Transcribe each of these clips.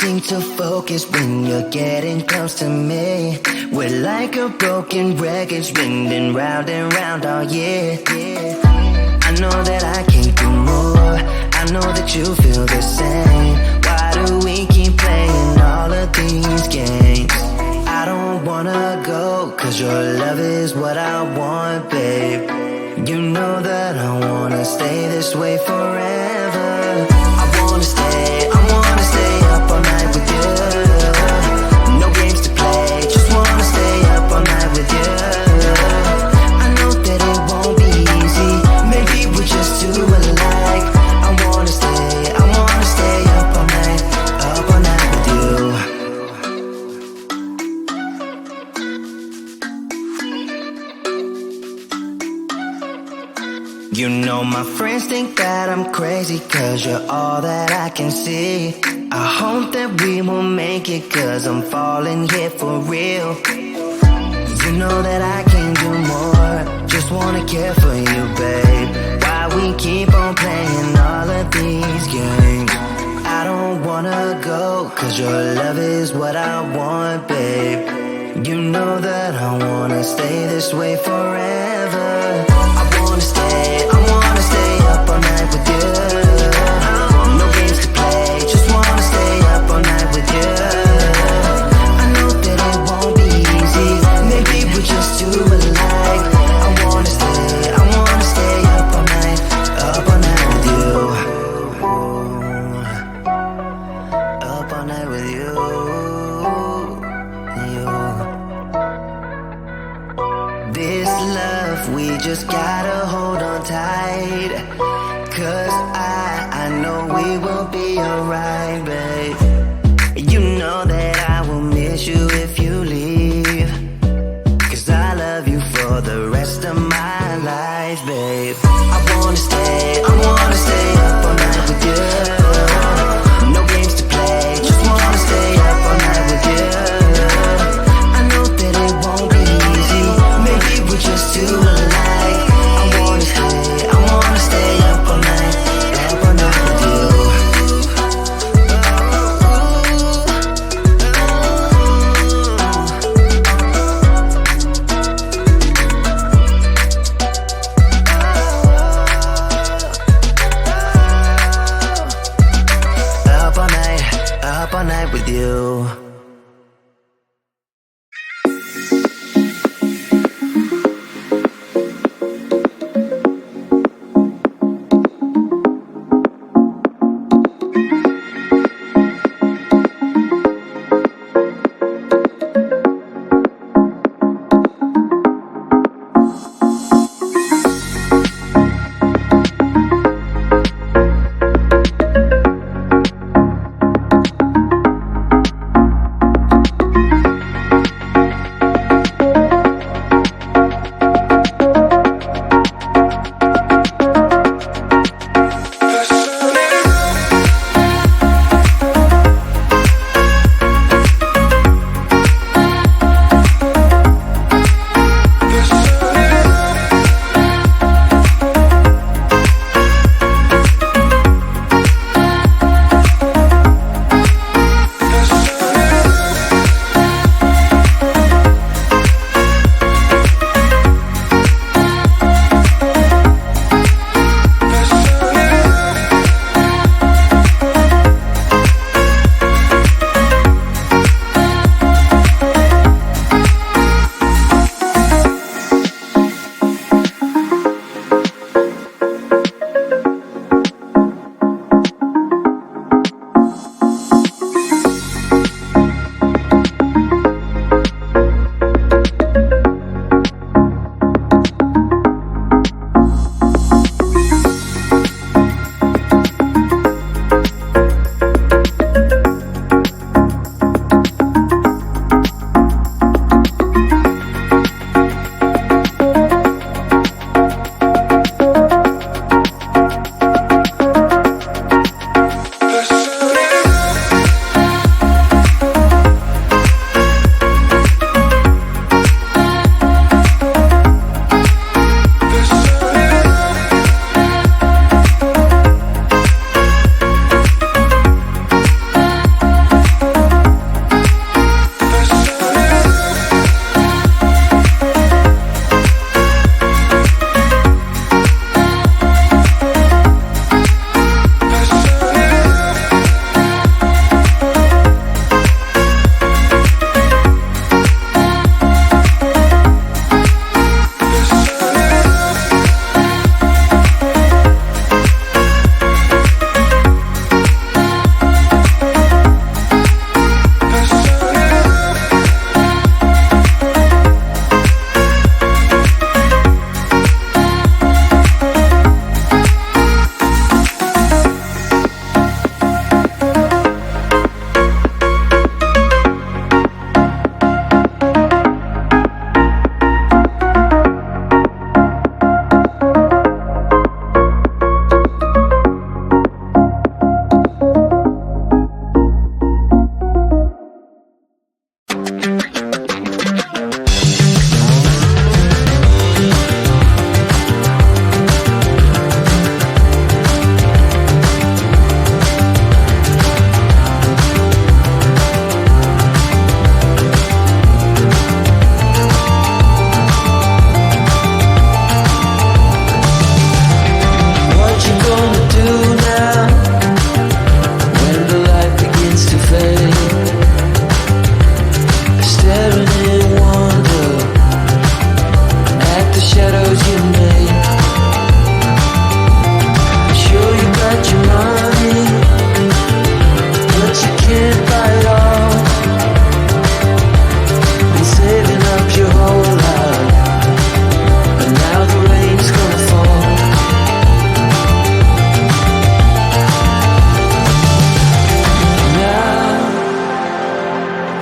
seem to focus when you're getting close to me. We're like a broken record spinning round and round all year. I know that I can't do more, I know that you feel the same. Why do we keep playing all of these games? I don't wanna go, cause your love is what I want, babe. You know that I wanna stay this way forever. I wanna stay up all night with you. No games to play, just wanna stay up all night with you. I know that it won't be easy, maybe we're just too alike. I wanna stay up all night with you. You know my friends think that I'm crazy, cause you're all that I can see. I hope that we will make it, cause I'm falling here for real. You know that I can't do more, just wanna care for you, babe. Why we keep on playing all of these games? I don't wanna go, cause your love is what I want, babe. You know that I wanna stay this way forever. I wanna stay up all night with you. No games to play, just wanna stay up all night with you. I know that it won't be easy, maybe we're just too alike. I wanna stay up all night with you. Up all night with you. This love, we just gotta hold on tight. Cause I know we will be alright, babe. You know that I will miss you if you leave. Cause I love you for the rest of my life, babe. I wanna stay up all night with you. No games to play, just wanna stay up all night with you. I know that it won't be easy, maybe we're just too alike. I wanna stay up all night with you.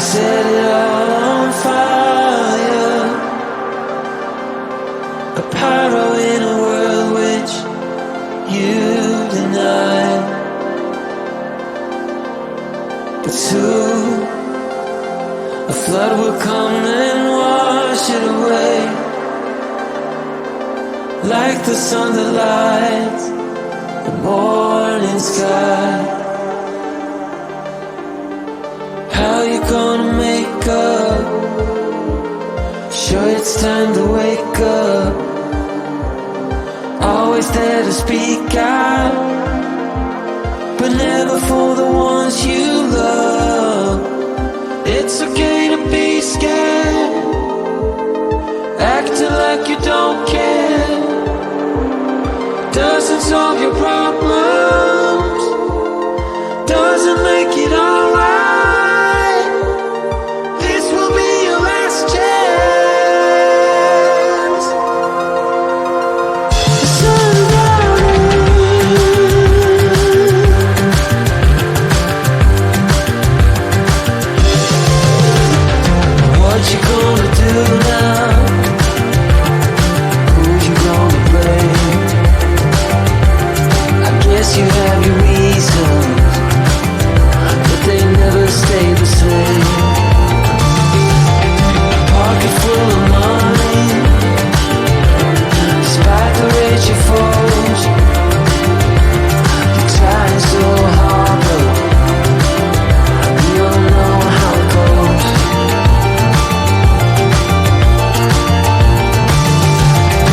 set it all on fire. A pyro in a world which you deny. But soon a flood will come and wash it away, like the sun that lights the morning sky. How you gonna make up? Sure it's time to wake up. Always there to speak out, but never for the ones you love. It's okay to be scared, acting like you don't care. Doesn't solve your problems, doesn't make it alright. This will be your last chance. What you gonna do now? Who you gonna blame? I guess you have your reasons, but they never stay the same. Pocket full of money, despite the rage you foes. You're trying so hard, but you don't know how it goes.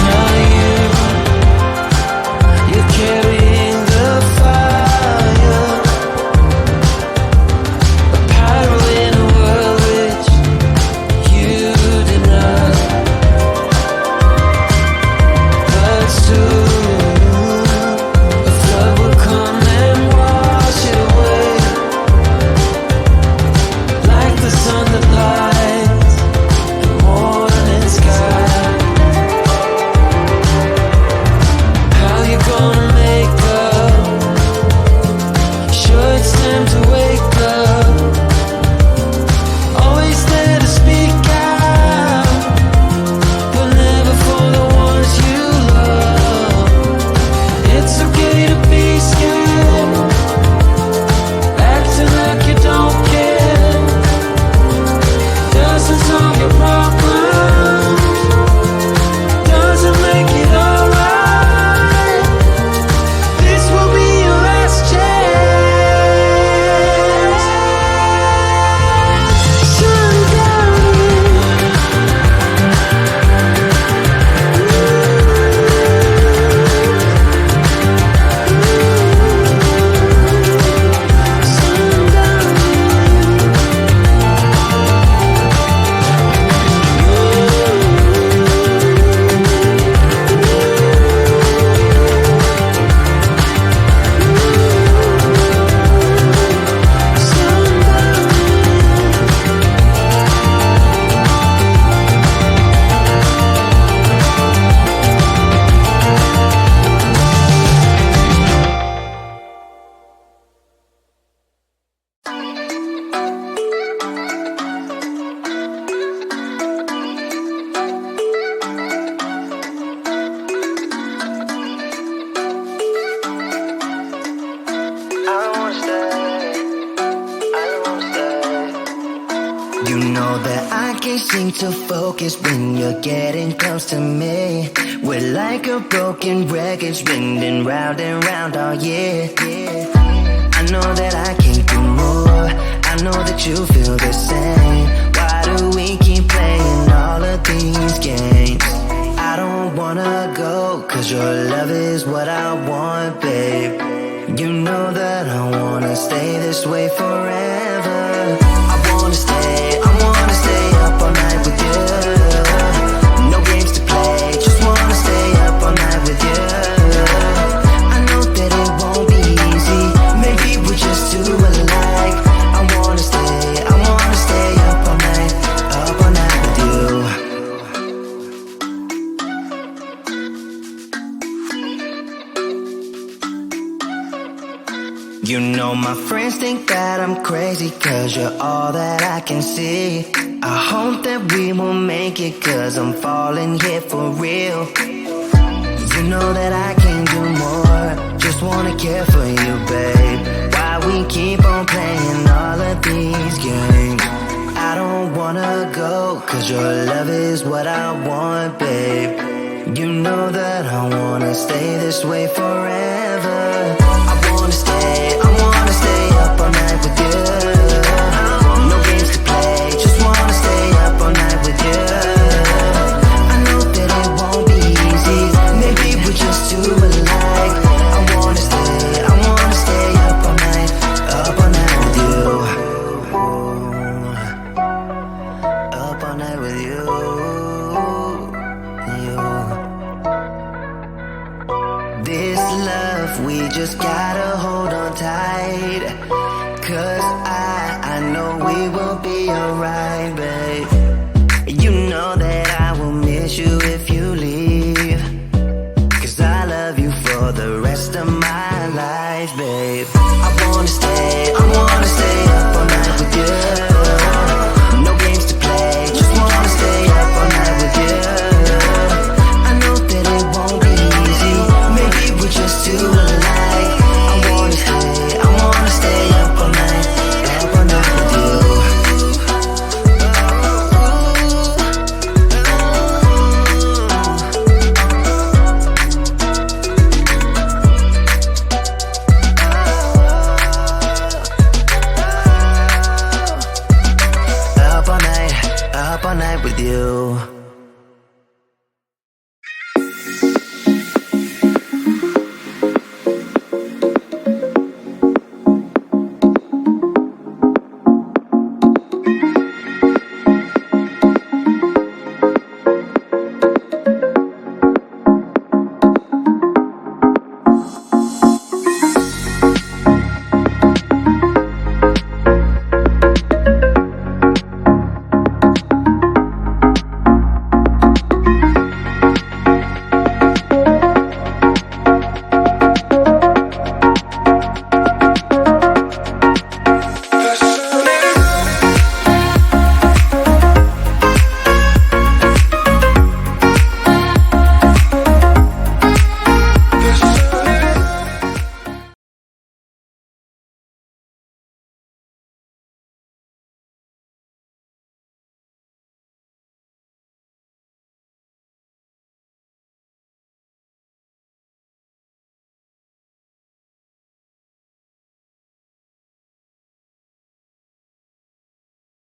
Now you're carrying the fire, a pyro in a world which you deny. But soon a flood will come and wash it away, like the sun that lights the morning sky. How you gonna make up? Sure it's time to wake up. Always there to speak out, but never for the ones you love. It's okay to be scared, acting like you don't care. Doesn't solve your problems, doesn't make it alright. This will be your last chance. Sundown. You know that I can't seem to focus when you're getting close to me. We're like a broken record spinning round and round all year. I know that I can't do more, I know that you feel the same. Why do we keep playing all of these games? I don't wanna go, cause your love is what I want, babe. You know that I wanna stay this way forever. I wanna stay up all night with you. No games to play, just wanna stay up all night with you. I know that it won't be easy, maybe we're just too alike. I wanna stay up all night with you. You know my friends friends think that I'm crazy, cause you're all that I can see. I hope that we will make it, cause I'm falling here for real. You know that I can't do more, just wanna care for you, babe. Why we keep on playing all of these games? I don't wanna go, cause your love is what I want, babe. You know that I wanna stay this way forever. I wanna stay up all night with you. No games to play, just wanna stay up all night with you. I know that it won't be easy, maybe we're just too alike. I wanna stay up all night with you. Up all night with you. This love, we just gotta hold on tight, cause I know we will be alright, babe. You know that I will miss you if you leave, cause I love you for the rest of my life, babe. I wanna stay up all night with you. No games to play, just wanna stay up all night with you. I know that it won't be easy, maybe we're just too alike. I wanna stay up all night with you. Up all night with you.